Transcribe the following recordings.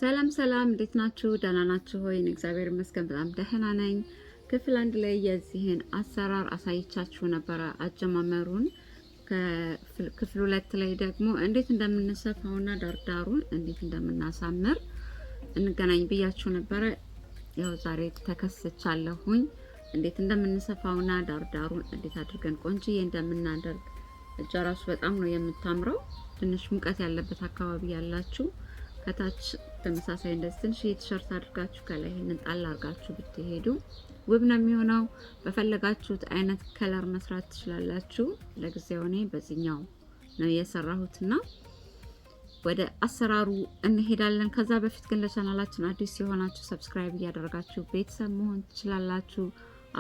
ሰላም ሰላም፣ እንዴት ናችሁ? ደህና ናችሁ ሆይ? እግዚአብሔር ይመስገን በጣም ደህና ነኝ። ክፍል አንድ ላይ የዚህን አሰራር አሳይቻችሁ ነበረ አጀማመሩን። ክፍል ሁለት ላይ ደግሞ እንዴት እንደምንሰፋውና ዳርዳሩን እንዴት እንደምናሳምር እንገናኝ ብያችሁ ነበረ። ያው ዛሬ ተከስቻለሁኝ። እንዴት እንደምንሰፋውና ዳርዳሩን እንዴት አድርገን ቆንጆዬ እንደምናደርግ። እጇ ራሱ በጣም ነው የምታምረው። ትንሽ ሙቀት ያለበት አካባቢ ያላችሁ ከታች ተመሳሳይ እንደዚህ ትንሽ ቲሸርት አድርጋችሁ ከላይ ይሄንን ጣል አድርጋችሁ ብትሄዱ ውብ ነው የሚሆነው። በፈለጋችሁት አይነት ከለር መስራት ትችላላችሁ። ለጊዜው እኔ በዚህኛው ነው የሰራሁትና ወደ አሰራሩ እንሄዳለን። ከዛ በፊት ግን ለቻናላችን አዲስ የሆናችሁ ሰብስክራይብ እያደረጋችሁ ቤተሰብ መሆን ትችላላችሁ።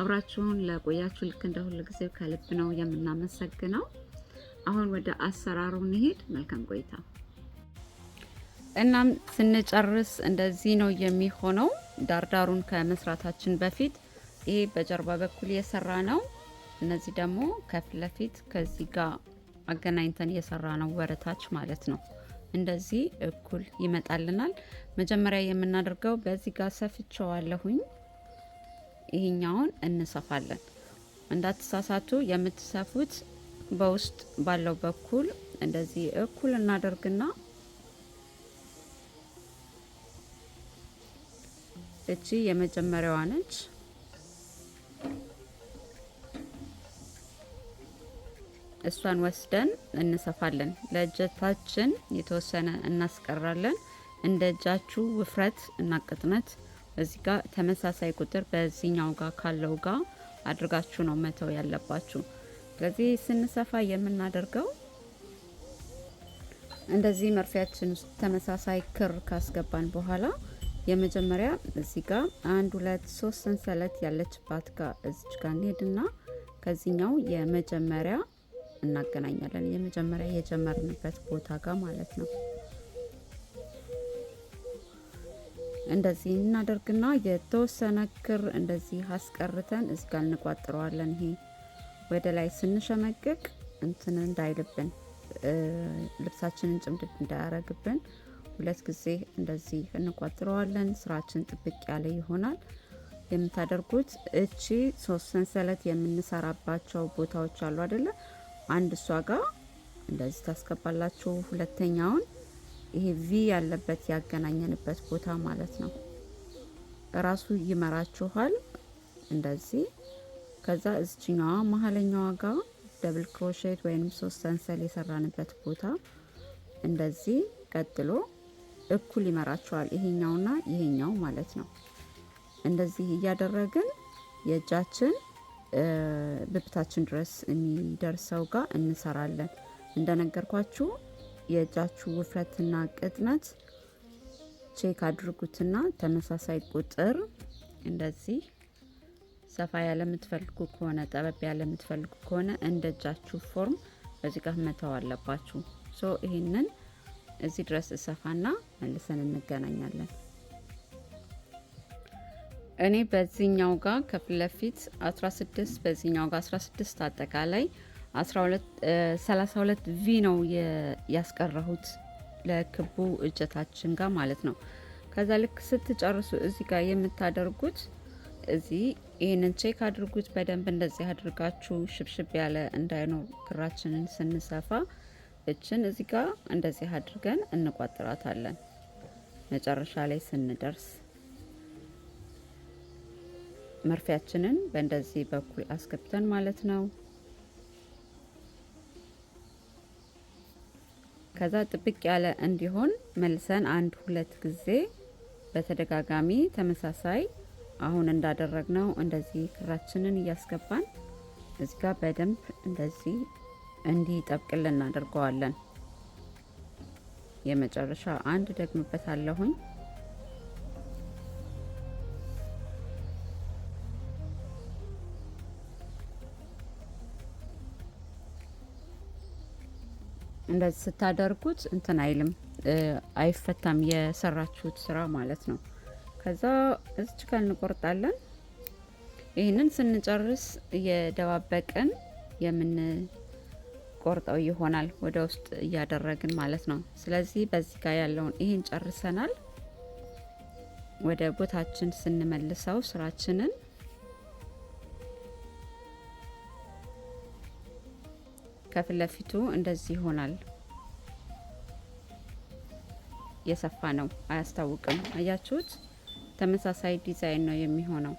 አብራችሁን ለቆያችሁ ልክ እንደ ሁሉ ጊዜ ከልብ ነው የምናመሰግነው። አሁን ወደ አሰራሩ እንሄድ። መልካም ቆይታ። እናም ስንጨርስ እንደዚህ ነው የሚሆነው። ዳርዳሩን ከመስራታችን በፊት ይሄ በጀርባ በኩል የሰራ ነው። እነዚህ ደግሞ ከፊት ለፊት ከዚህ ጋር አገናኝተን የሰራ ነው ወረታች ማለት ነው። እንደዚህ እኩል ይመጣልናል። መጀመሪያ የምናደርገው በዚህ ጋር ሰፍቼዋለሁኝ። ይሄኛውን እንሰፋለን። እንዳትሳሳቱ፣ የምትሰፉት በውስጥ ባለው በኩል እንደዚህ እኩል እናደርግና እቺ የመጀመሪያዋ ነች። እሷን ወስደን እንሰፋለን። ለእጀታችን የተወሰነ እናስቀራለን። እንደ እጃችሁ ውፍረት እና ቅጥነት እዚህ ጋር ተመሳሳይ ቁጥር በዚህኛው ጋር ካለው ጋር አድርጋችሁ ነው መተው ያለባችሁ። ስለዚህ ስንሰፋ የምናደርገው እንደዚህ መርፊያችን ውስጥ ተመሳሳይ ክር ካስገባን በኋላ የመጀመሪያ እዚህ ጋር 1 2 3 ሰንሰለት ያለችባት ጋር እዚች ጋር እንሄድና ከዚህኛው የመጀመሪያ እናገናኛለን። የመጀመሪያ የጀመርንበት ቦታ ጋር ማለት ነው። እንደዚህ እናደርግና የተወሰነ ክር እንደዚህ አስቀርተን እዚህ ጋር እንቋጥረዋለን። ይሄ ወደ ላይ ስንሸመቅቅ እንትን እንዳይልብን፣ ልብሳችንን ጭምድድ እንዳያረግብን ሁለት ጊዜ እንደዚህ እንቋጥረዋለን። ስራችን ጥብቅ ያለ ይሆናል። የምታደርጉት እቺ 3 ሰንሰለት የምንሰራባቸው ቦታዎች አሉ አይደለ? አንድ እሷ ጋር እንደዚህ ታስገባላችሁ። ሁለተኛውን ይሄ ቪ ያለበት ያገናኘንበት ቦታ ማለት ነው ራሱ ይመራችኋል እንደዚህ። ከዛ እዚህኛዋ መሀለኛዋ ጋር ደብል ክሮሼት ወይንም 3 ሰንሰል የሰራንበት ቦታ እንደዚህ ቀጥሎ እኩል ይመራቸዋል። ይሄኛውና ይሄኛው ማለት ነው። እንደዚህ እያደረግን የእጃችን ብብታችን ድረስ የሚደርሰው ጋር እንሰራለን። እንደነገርኳችሁ የእጃችሁ ውፍረትና ቅጥነት ቼክ አድርጉትና ተመሳሳይ ቁጥር እንደዚህ ሰፋ ያለ የምትፈልጉ ከሆነ ጠበብ ያለ የምትፈልጉ ከሆነ እንደ እጃችሁ ፎርም በዚህ ጋር መተው አለባችሁ። ሶ ይሄንን እዚህ ድረስ እሰፋና መልሰን እንገናኛለን። እኔ በዚህኛው ጋር ከፊት ለፊት 16 በዚህኛው ጋር 16 አጠቃላይ 32 ቪ ነው ያስቀረሁት ለክቡ እጀታችን ጋር ማለት ነው። ከዛ ልክ ስትጨርሱ እዚህ ጋር የምታደርጉት እዚህ ይሄንን ቼክ አድርጉት በደንብ እንደዚህ አድርጋችሁ ሽብሽብ ያለ እንዳይኖር ክራችንን ስንሰፋ እችን እዚህ ጋር እንደዚህ አድርገን እንቋጥራታለን። መጨረሻ ላይ ስንደርስ መርፊያችንን በእንደዚህ በኩል አስገብተን ማለት ነው። ከዛ ጥብቅ ያለ እንዲሆን መልሰን 1 2 ጊዜ በተደጋጋሚ ተመሳሳይ አሁን እንዳደረግነው እንደዚህ ክራችንን እያስገባን እዚህ ጋር በደንብ እንደዚህ እንዲጠብቅልን እናደርገዋለን። የመጨረሻ አንድ ደግምበታለሁኝ። እንደዚህ ስታደርጉት እንትን አይልም፣ አይፈታም የሰራችሁት ስራ ማለት ነው። ከዛ እዚች ጋር እንቆርጣለን። ይህንን ስንጨርስ እየደባበቅን ቆርጠው ይሆናል ወደ ውስጥ እያደረግን ማለት ነው። ስለዚህ በዚህ ጋር ያለውን ይሄን ጨርሰናል። ወደ ቦታችን ስንመልሰው ስራችንን ከፊት ለፊቱ እንደዚህ ይሆናል። የሰፋ ነው አያስታውቅም። አያችሁት? ተመሳሳይ ዲዛይን ነው የሚሆነው።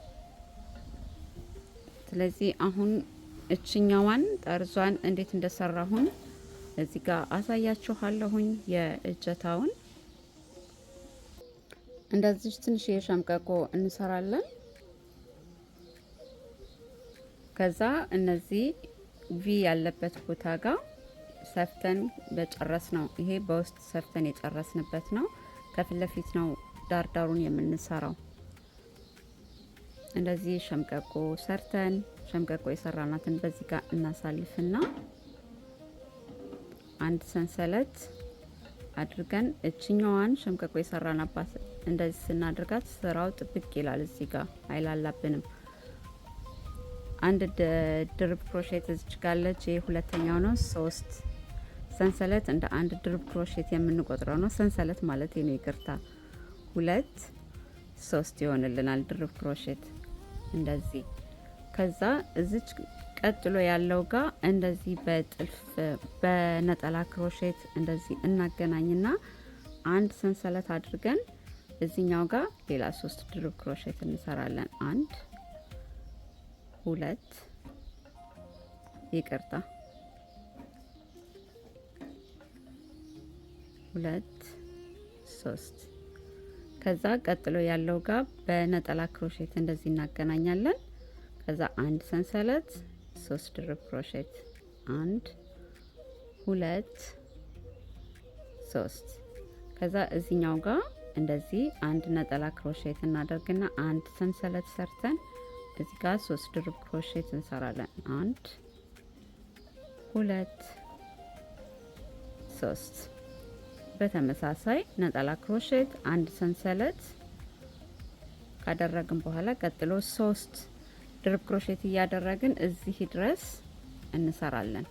ስለዚህ አሁን እችኛዋን ጠርዟን እንዴት እንደሰራሁኝ እዚህ ጋር አሳያችኋለሁኝ። የእጀታውን እንደዚህ ትንሽ የሸምቀቆ እንሰራለን። ከዛ እነዚህ ቪ ያለበት ቦታ ጋር ሰፍተን በጨረስ ነው። ይሄ በውስጥ ሰፍተን የጨረስንበት ነው። ከፊት ለፊት ነው ዳርዳሩን የምንሰራው። እንደዚህ ሸምቀቆ ሰርተን ሸምቀቆ የሰራናትን በዚህ ጋር እናሳልፍና አንድ ሰንሰለት አድርገን እችኛዋን ሸምቀቆ የሰራናባት እንደዚህ ስናደርጋት ስራው ጥብቅ ይላል። እዚህ ጋር አይላላብንም። አንድ ድርብ ክሮሼት እዚች ጋለች። ይሄ ሁለተኛው ነው። 3 ሰንሰለት እንደ አንድ ድርብ ክሮሼት የምንቆጥረው ነው። ሰንሰለት ማለት ነው፣ ይቅርታ። 2 3 ይሆንልናል ድርብ ክሮሼት እንደዚህ። ከዛ እዚች ቀጥሎ ያለው ጋር እንደዚህ በጥልፍ በነጠላ ክሮሼት እንደዚህ እናገናኝና አንድ ሰንሰለት አድርገን እዚህኛው ጋር ሌላ 3 ድርብ ክሮሼት እንሰራለን። 1 2 ይቅርታ 2 3 ከዛ ቀጥሎ ያለው ጋር በነጠላ ክሮሼት እንደዚህ እናገናኛለን። ከዛ አንድ ሰንሰለት 3 ድርብ ክሮሼት 1 2 3 ከዛ እዚህኛው ጋር እንደዚህ አንድ ነጠላ ክሮሼት እናደርግና አንድ ሰንሰለት ሰርተን እዚህ ጋር 3 ድርብ ክሮሼት እንሰራለን። 1 2 3 በተመሳሳይ ነጠላ ክሮሼት አንድ ሰንሰለት ካደረግን በኋላ ቀጥሎ 3 ድርብ ክሮሼት እያደረግን እዚህ ድረስ እንሰራለን።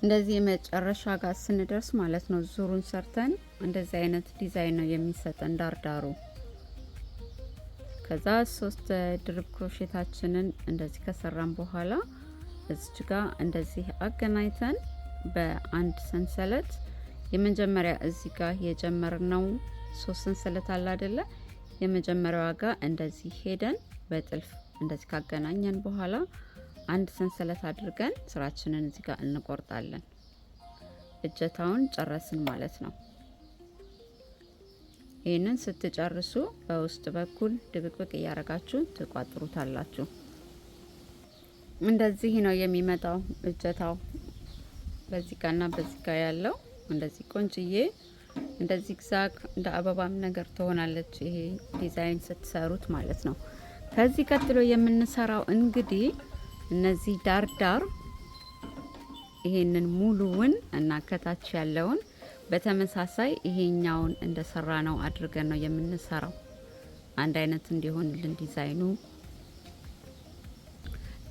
እንደዚህ የመጨረሻ ጋር ስንደርስ ማለት ነው ዙሩን ሰርተን እንደዚህ አይነት ዲዛይን ነው የሚሰጠን ዳርዳሩ። ከዛ 3 ድርብ ክሮሼታችንን እንደዚህ ከሰራን በኋላ እዚህ ጋር እንደዚህ አገናኝተን በአንድ ሰንሰለት የመጀመሪያ እዚህ ጋር የጀመርነው 3 ሰንሰለት አለ አይደለ? የመጀመሪያዋ ጋር እንደዚህ ሄደን በጥልፍ እንደዚህ ካገናኘን በኋላ አንድ ሰንሰለት አድርገን ስራችንን እዚህ ጋር እንቆርጣለን። እጀታውን ጨረስን ማለት ነው። ይህንን ስትጨርሱ በውስጥ በኩል ድብቅብቅ እያረጋችሁ ትቋጥሩታላችሁ። እንደዚህ ነው የሚመጣው እጀታው። በዚህ ጋርና በዚህ ጋር ያለው እንደዚህ ቆንጅዬ እንደ ዚግዛግ እንደ አበባም ነገር ትሆናለች። ይሄ ዲዛይን ስትሰሩት ማለት ነው። ከዚህ ቀጥሎ የምንሰራው እንግዲህ እነዚህ ዳርዳር ይሄንን ሙሉውን እና ከታች ያለውን በተመሳሳይ ይሄኛውን እንደሰራ ነው አድርገን ነው የምንሰራው። አንድ አይነት እንዲሆንልን ዲዛይኑ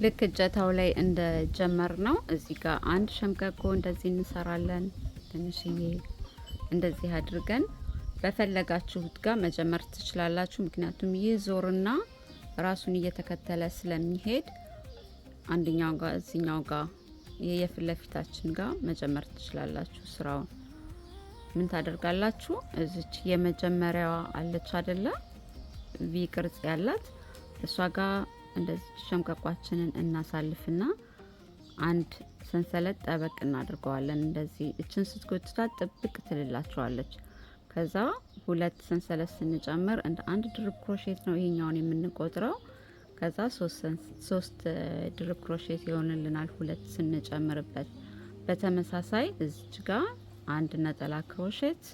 ልክ እጀታው ላይ እንደጀመር ነው። እዚህ ጋር አንድ ሸምቀቆ እንደዚህ እንሰራለን። ትንሽዬ እንደዚህ አድርገን በፈለጋችሁት ጋር መጀመር ትችላላችሁ። ምክንያቱም ይህ ዞርና ራሱን እየተከተለ ስለሚሄድ አንደኛው ጋር እዚህኛው ጋር የፊት ለፊታችን ጋር መጀመር ትችላላችሁ። ስራውን ምን ታደርጋላችሁ? እዚች የመጀመሪያዋ አለች አይደለ? ቪ ቅርጽ ያላት እሷ ጋር እንደዚህ ሸምቀቋችንን እናሳልፍና አንድ ሰንሰለት ጠበቅ እናድርገዋለን። እንደዚህ እችን ስትጎትታት ጥብቅ ትልላችኋለች። ከዛ 2 ሰንሰለት ስንጨምር እንደ አንድ ድርብ ክሮሼት ነው ይሄኛውን የምንቆጥረው። ከዛ 3 ድርብ ክሮሼት ይሆንልናል 2 ስንጨምርበት። በተመሳሳይ እዚች ጋር አንድ ነጠላ ክሮሼት፣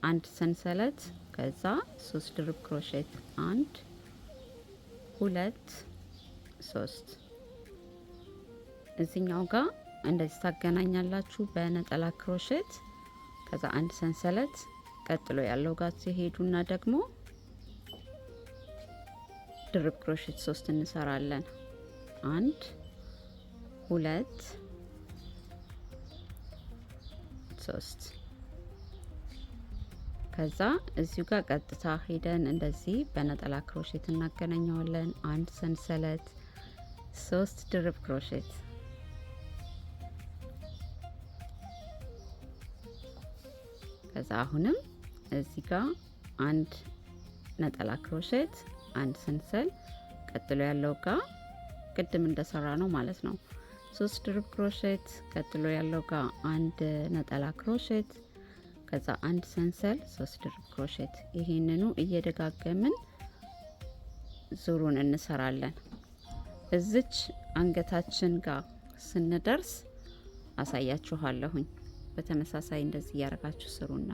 አንድ ሰንሰለት፣ ከዛ 3 ድርብ ክሮሼት 1 2 3 እዚህኛው ጋር እንደዚህ ታገናኛላችሁ በነጠላ ክሮሼት። ከዛ አንድ ሰንሰለት ቀጥሎ ያለው ጋር ሲሄዱና ደግሞ ድርብ ክሮሼት 3 እንሰራለን። 1 2 3 ከዛ እዚሁ ጋር ቀጥታ ሄደን እንደዚህ በነጠላ ክሮሼት እናገናኘዋለን። አንድ ሰንሰለት፣ 3 ድርብ ክሮሼት። ከዛ አሁንም እዚህ ጋር አንድ ነጠላ ክሮሼት፣ አንድ ሰንሰል፣ ቀጥሎ ያለው ጋር ቅድም እንደሰራ ነው ማለት ነው 3 ድርብ ክሮሼት፣ ቀጥሎ ያለው ጋር አንድ ነጠላ ክሮሼት፣ ከዛ አንድ ሰንሰል፣ 3 ድርብ ክሮሼት። ይሄንኑ እየደጋገምን ዙሩን እንሰራለን። እዚች አንገታችን ጋር ስንደርስ አሳያችኋለሁኝ። በተመሳሳይ እንደዚህ ያረጋችሁ ስሩና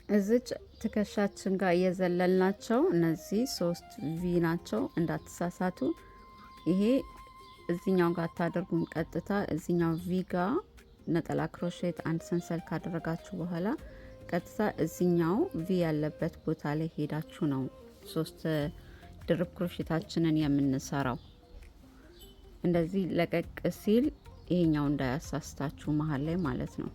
እዚች ትከሻችን ጋር እየዘለልናቸው እነዚህ 3 ቪ ናቸው፣ እንዳትሳሳቱ። ይሄ እዚኛው ጋር ታደርጉም፣ ቀጥታ እዚኛው ቪ ጋር ነጠላ ክሮሼት አንድ ሰንሰል ካደረጋችሁ በኋላ ቀጥታ እዚኛው ቪ ያለበት ቦታ ላይ ሄዳችሁ ነው 3 ድርብ ክሮሼታችንን የምንሰራው። እንደዚህ ለቀቅ ሲል ይሄኛው እንዳያሳስታችሁ መሀል ላይ ማለት ነው።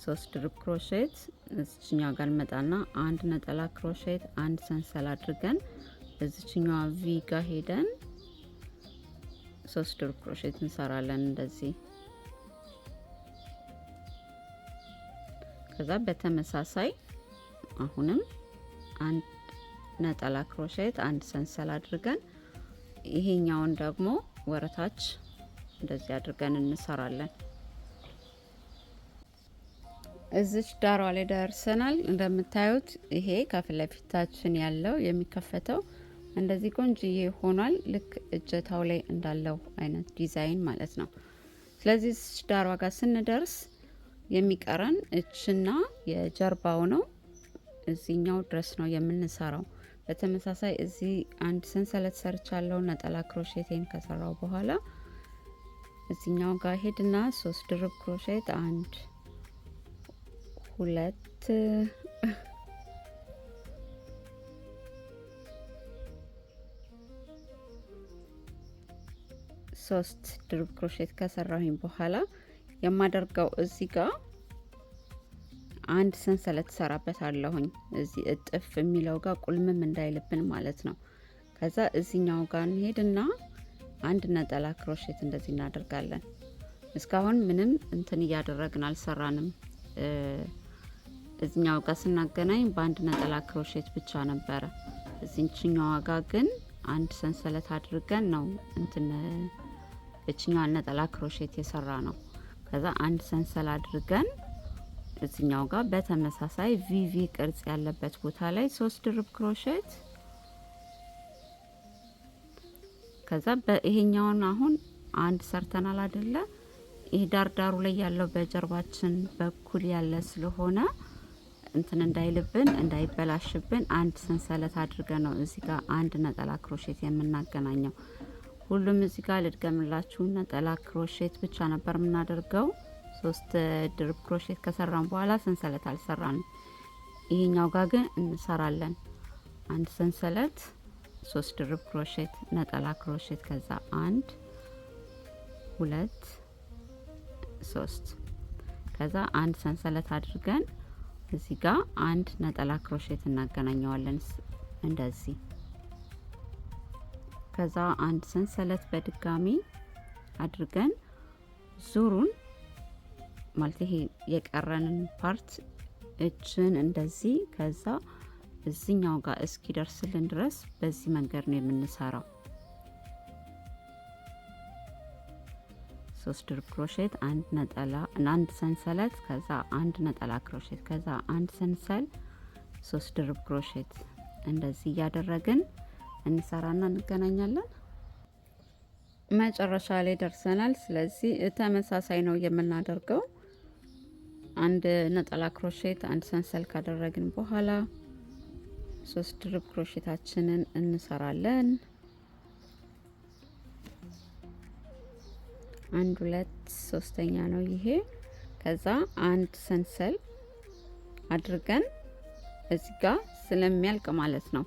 3 ድርብ ክሮሼት እዚችኛው ጋር መጣና አንድ ነጠላ ክሮሼት አንድ ሰንሰል አድርገን እዚችኛው ቪ ጋር ሄደን 3 ድርብ ክሮሼት እንሰራለን እንደዚህ። ከዛ በተመሳሳይ አሁንም አንድ ነጠላ ክሮሼት አንድ ሰንሰል አድርገን ይሄኛውን ደግሞ ወረታች እንደዚህ አድርገን እንሰራለን። እዚች ዳሯ ላይ ደርሰናል። እንደምታዩት ይሄ ከፊት ለፊታችን ያለው የሚከፈተው እንደዚህ ቆንጆዬ ሆኗል። ልክ እጀታው ላይ እንዳለው አይነት ዲዛይን ማለት ነው። ስለዚህ እዚች ዳሯ ጋር ስንደርስ የሚቀረን እችና የጀርባው ነው። እዚህኛው ድረስ ነው የምንሰራው። በተመሳሳይ እዚህ አንድ ሰንሰለት ሰርቻለሁ። ነጠላ ክሮሼቴን ከሰራው በኋላ እዚህኛው ጋር ሄድና 3 ድርብ ክሮሼት አንድ 2 3 ድርብ ክሮሼት ከሰራሁኝ በኋላ የማደርገው እዚህ ጋር አንድ ሰንሰለት ሰራበታለሁኝ። እዚህ እጥፍ የሚለው ጋር ቁልምም እንዳይልብን ማለት ነው። ከዛ እዚህኛው ጋር እንሄድና አንድ ነጠላ ክሮሼት እንደዚህ እናደርጋለን። እስካሁን ምንም እንትን እያደረግን አልሰራንም። እዚህኛው ጋር ስናገናኝ በአንድ ነጠላ ክሮሼት ብቻ ነበረ። እዚህኛው ጋር ግን አንድ ሰንሰለት አድርገን ነው እንትን እቺኛው ነጠላ ክሮሼት የሰራ ነው። ከዛ አንድ ሰንሰል አድርገን እዚህኛው ጋር በተመሳሳይ ቪቪ ቅርጽ ያለበት ቦታ ላይ 3 ድርብ ክሮሼት። ከዛ በይሄኛውን አሁን አንድ ሰርተናል አይደለ? ይሄ ዳርዳሩ ላይ ያለው በጀርባችን በኩል ያለ ስለሆነ እንትን እንዳይልብን እንዳይበላሽብን አንድ ሰንሰለት አድርገን ነው እዚህ ጋር አንድ ነጠላ ክሮሼት የምናገናኘው። ሁሉም እዚህ ጋር ልድገምላችሁ፣ ነጠላ ክሮሼት ብቻ ነበር የምናደርገው። 3 ድርብ ክሮሼት ከሰራን በኋላ ሰንሰለት አልሰራንም። ይሄኛው ጋር ግን እንሰራለን። አንድ ሰንሰለት፣ 3 ድርብ ክሮሼት፣ ነጠላ ክሮሼት፣ ከዛ 1 2 3 ከዛ አንድ ሰንሰለት አድርገን እዚህ ጋር አንድ ነጠላ ክሮሼት እናገናኘዋለን እንደዚህ። ከዛ አንድ ሰንሰለት በድጋሚ አድርገን ዙሩን ማለት ይሄ የቀረንን ፓርት እችን እንደዚህ ከዛ እዚህኛው ጋር እስኪደርስልን ድረስ በዚህ መንገድ ነው የምንሰራው። 3 ድርብ ክሮሼት አንድ ነጠላ አንድ ሰንሰለት ከዛ አንድ ነጠላ ክሮሼት ከዛ አንድ ሰንሰል 3 ድርብ ክሮሼት እንደዚህ እያደረግን እንሰራና እንገናኛለን። መጨረሻ ላይ ደርሰናል። ስለዚህ ተመሳሳይ ነው የምናደርገው። አንድ ነጠላ ክሮሼት አንድ ሰንሰል ካደረግን በኋላ 3 ድርብ ክሮሼታችንን እንሰራለን። 1 2 3ኛ ነው ይሄ። ከዛ አንድ ሰንሰል አድርገን እዚህ ጋር ስለሚያልቅ ማለት ነው።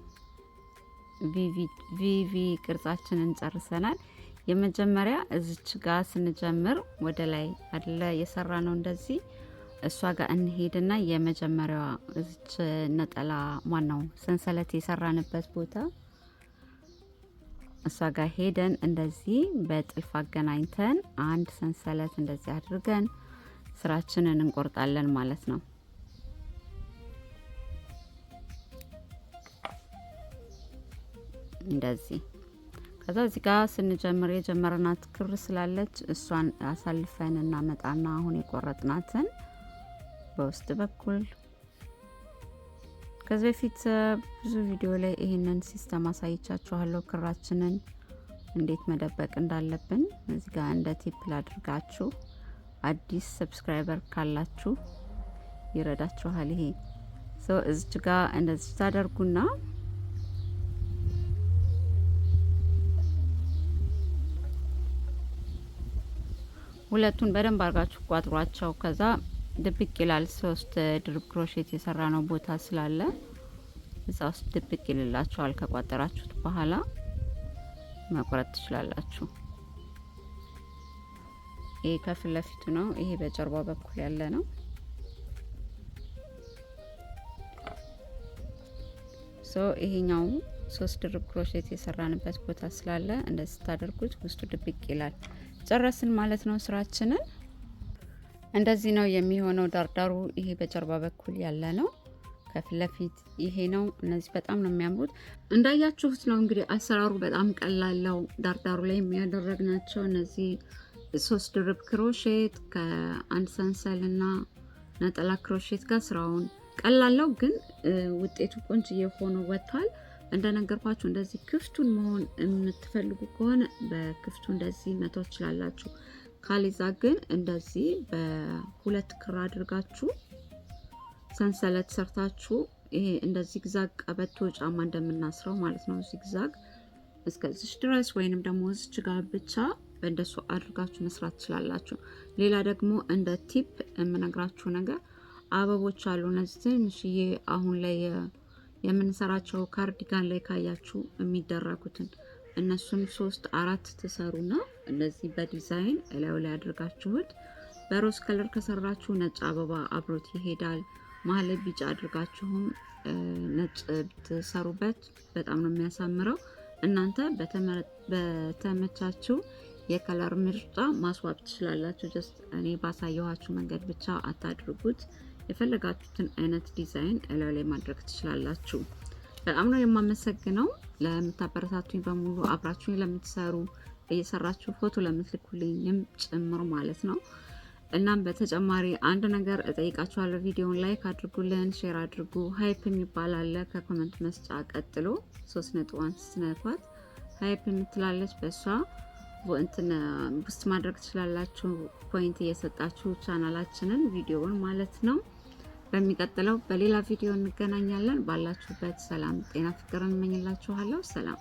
ቪቪ ቅርጻችንን ጨርሰናል። የመጀመሪያ እዚች ጋር ስንጀምር ወደ ላይ አይደለ የሰራ ነው እንደዚህ እሷ ጋር እንሄድና የመጀመሪያዋ እዚች ነጠላ ማነው ሰንሰለት የሰራንበት ቦታ እሷ ጋር ሄደን እንደዚህ በጥልፍ አገናኝተን አንድ ሰንሰለት እንደዚህ አድርገን ስራችንን እንቆርጣለን ማለት ነው። እንደዚህ ከዛ እዚህ ጋር ስንጀምር የጀመርናት ክር ስላለች እሷን አሳልፈን እናመጣና አሁን የቆረጥናትን በውስጥ በኩል ከዚህ በፊት ብዙ ቪዲዮ ላይ ይሄንን ሲስተም አሳይቻችኋለሁ። ክራችንን እንዴት መደበቅ እንዳለብን እዚህ ጋር እንደ ቲፕ ላድርጋችሁ። አዲስ ሰብስክራይበር ካላችሁ ይረዳችኋል። ይሄ እዚህ ጋር እንደዚህ ታደርጉና ሁለቱን በደንብ አድርጋችሁ ቋጥሯቸው። ከዛ ድብቅ ይላል። 3 ድርብ ክሮሼት የሰራ ነው ቦታ ስላለ እዛ ውስጥ ድብቅ ይልላችኋል። ከቋጠራችሁት በኋላ መቁረጥ ትችላላችሁ። ይሄ ከፊት ለፊቱ ነው። ይሄ በጀርባ በኩል ያለ ነው። ይሄኛው 3 ድርብ ክሮሼት የሰራንበት ቦታ ስላለ እንደዚህ ታደርጉት ውስጡ ድብቅ ይላል። ጨረስን ማለት ነው ስራችንን። እንደዚህ ነው የሚሆነው። ዳርዳሩ ይሄ በጀርባ በኩል ያለ ነው። ከፊት ለፊት ይሄ ነው። እነዚህ በጣም ነው የሚያምሩት። እንዳያችሁት ነው እንግዲህ አሰራሩ በጣም ቀላለው። ዳርዳሩ ላይ የሚያደረግናቸው እነዚህ 3 ድርብ ክሮሼት ከአንድ ሰንሰልና ነጠላ ክሮሼት ጋር ስራውን ቀላለው፣ ግን ውጤቱ ቆንጆ ሆኖ ወጥቷል። እንደነገርኳችሁ እንደዚህ ክፍቱን መሆን የምትፈልጉ ከሆነ በክፍቱ እንደዚህ መተው ትችላላችሁ። ካሊዛ ግን እንደዚህ በሁለት ክር አድርጋችሁ ሰንሰለት ሰርታችሁ ይሄ እንደዚህ ዚግዛግ ቀበቶ ጫማ እንደምናስረው ማለት ነው። ዚግዛግ እስከዚህ ድረስ ወይንም ደግሞ እዚህ ጋር ብቻ በእንደሱ አድርጋችሁ መስራት ትችላላችሁ። ሌላ ደግሞ እንደ ቲፕ የምነግራችሁ ነገር አበቦች አሉ። እነዚህ ትንሽዬ አሁን ላይ የምንሰራቸው ካርዲጋን ላይ ካያችሁ የሚደረጉትን እነሱን 3-4 ትሰሩና እንደዚህ በዲዛይን እላዩ ላይ አድርጋችሁት በሮዝ ከለር ከሰራችሁ ነጭ አበባ አብሮት ይሄዳል። መሀል ላይ ቢጫ አድርጋችሁም ነጭ ብትሰሩበት በጣም ነው የሚያሳምረው። እናንተ በተመቻችሁ የከለር ምርጫ ማስዋብ ትችላላችሁ። ጀስት እኔ ባሳየኋችሁ መንገድ ብቻ አታድርጉት። የፈለጋችሁትን አይነት ዲዛይን እላዩ ላይ ማድረግ ትችላላችሁ። በጣም ነው የማመሰግነው ለምታበረታቱኝ በሙሉ፣ አብራችሁኝ ለምትሰሩ፣ እየሰራችሁ ፎቶ ለምትልኩልኝም ጭምር ማለት ነው። እናም በተጨማሪ አንድ ነገር እጠይቃችኋለሁ። ቪዲዮውን ላይክ አድርጉልን፣ ሼር አድርጉ። ሃይፕ የሚባል አለ ከኮመንት መስጫ ቀጥሎ 3.1 ስትነኳት ሃይፕ የምትላለች በሷ እንትን ቡስት ማድረግ ትችላላችሁ። ፖይንት እየሰጣችሁ ቻናላችንን ቪዲዮውን ማለት ነው። በሚቀጥለው በሌላ ቪዲዮ እንገናኛለን። ባላችሁበት ሰላም፣ ጤና፣ ፍቅርን እመኝላችኋለሁ። ሰላም።